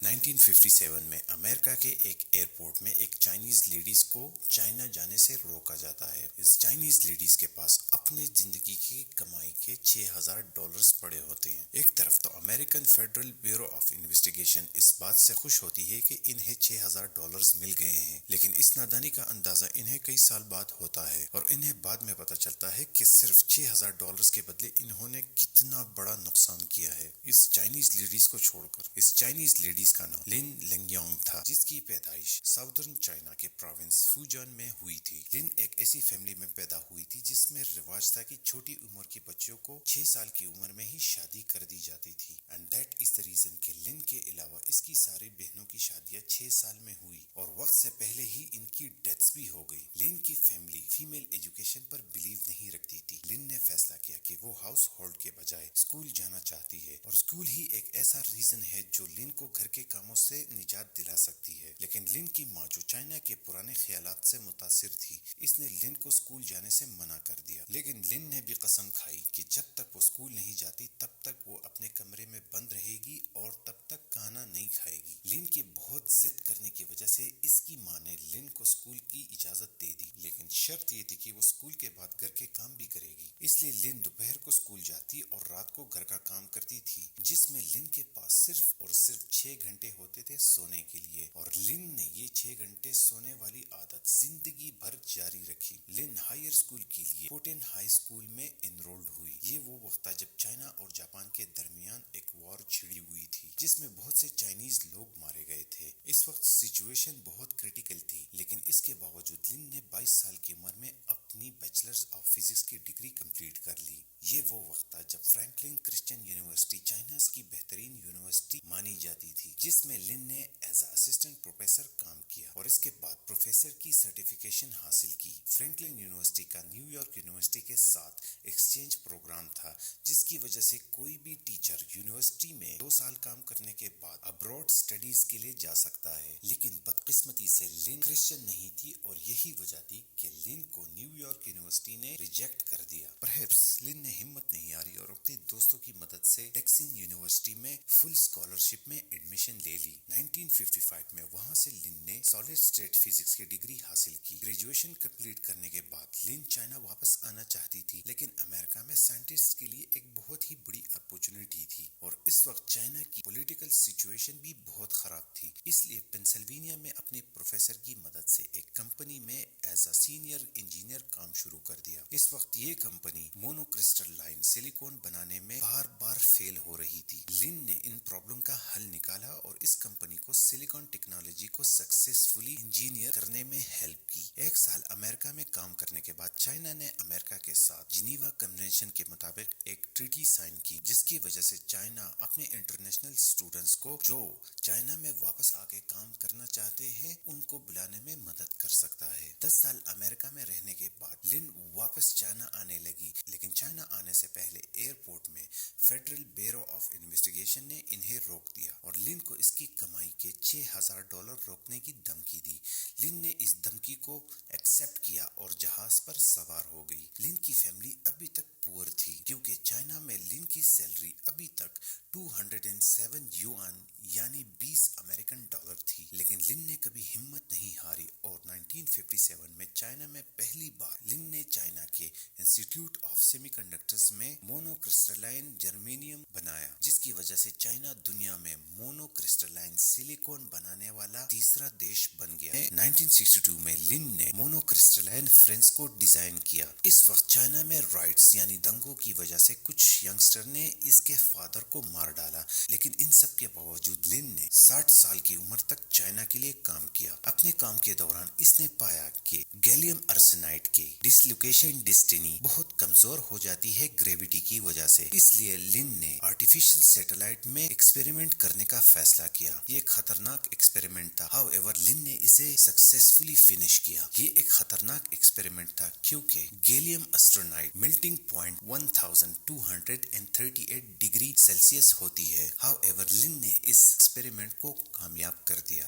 1957 میں امریکہ کے ایک ایئرپورٹ میں ایک چائنیز لیڈیز کو چائنا جانے سے روکا جاتا ہے۔ اس چائنیز لیڈیز کے پاس اپنے زندگی کی کمائی کے $6,000 پڑے ہوتے ہیں۔ ایک طرف تو American Federal Bureau of Investigation اس بات سے خوش ہوتی ہے کہ انہیں $6,000 مل گئے ہیں، لیکن اس نادانی کا اندازہ انہیں کئی سال بعد ہوتا ہے اور انہیں بعد میں پتہ چلتا ہے کہ صرف $6,000 کے بدلے انہوں نے کتنا بڑا نقصان کیا ہے اس چائنیز لیڈیز کو چھوڑ کر۔ اس چائنیز لیڈیز کا نام لن لنگیونگ تھا، جس کی پیدائش ساؤدرن چائنا کے پروونس فوجان میں ہوئی تھی۔ لن ایک ایسی فیملی میں پیدا ہوئی تھی جس میں رواج تھا کہ چھوٹی عمر کے بچوں کو 6 سال کی عمر میں ہی شادی کر دی جاتی تھی، and that is the reason کہ لن کے علاوہ اس کی ساری بہنوں کی شادیاں 6 سال میں ہوئی اور وقت سے پہلے ہی ان کی ڈیتھس بھی ہو گئی۔ لن کی فیملی فیمیل ایجوکیشن پر بلیو نہیں رکھتی تھی۔ لن نے فیصلہ کیا کہ وہ ہاؤس ہولڈ کے بجائے اسکول جانا چاہتی ہے، اور اسکول ہی ایک ایسا ریزن ہے جو لن کو گھر کے کاموں سے نجات دلا سکتی ہے۔ لیکن لن کی ماں جو چائنا کے پرانے خیالات سے متاثر تھی، اس نے لن کو اسکول جانے سے منع کر دیا، لیکن لن نے بھی قسم کھائی کہ جب تک وہ اسکول نہیں جاتی تب تک وہ اپنے کمرے میں بند رہے گی اور تب تک کھانا نہیں کھائے گی۔ لن کی بہت ضد کرنے کی وجہ سے اس کی ماں نے لن کو اسکول کی اجازت دے دی، لیکن شرط یہ تھی کہ وہ اسکول کے بعد گھر کے کام بھی کرے گی۔ اس لیے لن دوپہر کو اسکول جاتی اور رات کو گھر کا کام کرتی تھی، جس میں لن کے پاس صرف اور صرف 6 گھنٹے ہوتے تھے سونے کے لیے، اور لن نے یہ 6 گھنٹے سونے والی عادت زندگی بھر جاری رکھی۔ لن ہائر اسکول کے لیے پوٹن ہائی اسکول میں انرولڈ ہوئی۔ یہ وہ وقت تھا جب چائنا اور جاپان کے درمیان ایک وار چھڑی ہوئی تھی، جس میں بہت سے چائنیز لوگ مارے گئے تھے۔ اس وقت سچویشن بہت کریٹیکل تھی، لیکن اس کے باوجود لن نے 22 سال کی عمر میں اپنی بیچلرز آف فزکس کی ڈگری کمپلیٹ کر لی۔ یہ وہ وقت تھا جب فرینکلن کرسچین یونیورسٹی چائناز کی بہترین یونیورسٹی مانی جاتی تھی، جس میں لن نے ایز اے اسسٹنٹ پروفیسر کام کیا اور اس کے بعد پروفیسر کی سرٹیفکیشن حاصل کی۔ فرینکلن یونیورسٹی کا نیو یارک یونیورسٹی کے ساتھ ایکسچینج پروگرام تھا، جس کی وجہ سے کوئی بھی ٹیچر یونیورسٹی میں 2 سال کام کرنے کے بعد ابراڈ اسٹڈیز کے لیے جا سکتا ہے، لیکن بدقسمتی سے لن کرسچین نہیں تھی اور یہی وجہ تھی کہ لن کو نیو یارک یونیورسٹی نے ریجیکٹ کر دیا۔ پرہیپس لن نے ہمت نہیں ہاری اور اپنے دوستوں کی مدد سے ٹیکسن یونیورسٹی میں فل اسکالرشپ میں ایڈمیشن لے لی۔ 1955 میں وہاں سے لن نے سالڈ اسٹیٹ فزکس کی ڈگری حاصل کی۔ گریجویشن کمپلیٹ کرنے کے بعد لن چائنا واپس آنا چاہتی تھی، لیکن امریکہ میں سائنٹسٹ کے لیے ایک بہت ہی بڑی اپورچونٹی تھی، اور اس وقت چائنا کی پولیٹیکل سچویشن بھی بہت خراب تھی۔ اس لیے پینسلوینیا میں اپنے پروفیسر کی مدد سے ایک کمپنی میں ایز اے سینئر انجینئر کام شروع کر دیا۔ اس وقت یہ کمپنی مونو کرسٹلائن سلیکون بنانے میں بار بار فیل ہو رہی تھی۔ لن نے ان پرابلم کا حل نکالا اور اس کمپنی کو سلیکون ٹیکنالوجی کو سکسیسفلی انجینئر کرنے میں ہیلپ کی۔ 1 سال امریکہ میں کام کرنے کے بعد چائنا نے امریکہ کے ساتھ جنیوا کنونشن کے مطابق ایک ٹریٹی سائن کی، جس کی وجہ سے چائنا اپنے انٹرنیشنل اسٹوڈنٹس کو جو چائنا میں واپس آ کے کام کرنا چاہتے ہیں ان کو بلانے میں مدد کر سکتا ہے۔ 10 سال امریکہ میں رہنے کے بعد لن واپس چائنا آنے لگی، لیکن چائنا آنے سے پہلے ایئرپورٹ میں فیڈرل بیورو آف انویسٹیگیشن نے انہیں روک دیا اور لن کو اس کی کمائی کے $6,000 روکنے کی دھمکی دی۔ لن نے اس دھمکی کو ایکسپٹ کیا اور جہاز پر سوار ہو گئی۔ لن کی فیملی ابھی تک پور تھی، کیونکہ چائنا میں لن کی سیلری ابھی تک 207 یوان یعنی 20 امریکن ڈالر تھی، لیکن لن نے کبھی ہمت نہیں ہاری اور 1957 میں چائنا میں پہلی بار لن نے چائنا کے انسٹیٹیوٹ آف سیمی کنڈکٹرز میں مونو کرسٹلائن جرمینیم بنایا، جس کی وجہ سے چائنا دنیا میں مونو کرسٹلائن سلیکون بنانے والا تیسرا دیش بن گیا۔ 1962 میں لن نے مونو کرسٹلائن فرینس کو ڈیزائن کیا۔ اس وقت چائنا میں رائٹس یعنی دنگوں کی وجہ سے کچھ ینگسٹر نے اس کے فادر کو مار ڈالا، لیکن ان سب کے باوجود لن نے 60 سال کی عمر تک چائنا کے لیے کام کیا۔ اپنے کام کے دوران اس نے پایا کہ گیلیم آرسینائڈ کے ڈسلوکیشن ڈسٹنی بہت کمزور ہو جاتی ہے گریویٹی کی وجہ سے، اس لیے لن نے آرٹیفیشل سیٹلائٹ میں ایکسپیریمنٹ کرنے کا فیصلہ کیا۔ یہ ایک خطرناک ایکسپیریمنٹ تھا، ہاؤ ایور لن نے اسے سکسیسفلی فنش کیا۔ یہ ایک خطرناک ایکسپیریمنٹ تھا کیونکہ gallium arsenide melting point 1238 degree Celsius ہوتی ہے۔ ہاؤ ایور لن نے اس ایکسپیریمنٹ کو کامیاب کر دیا۔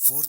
4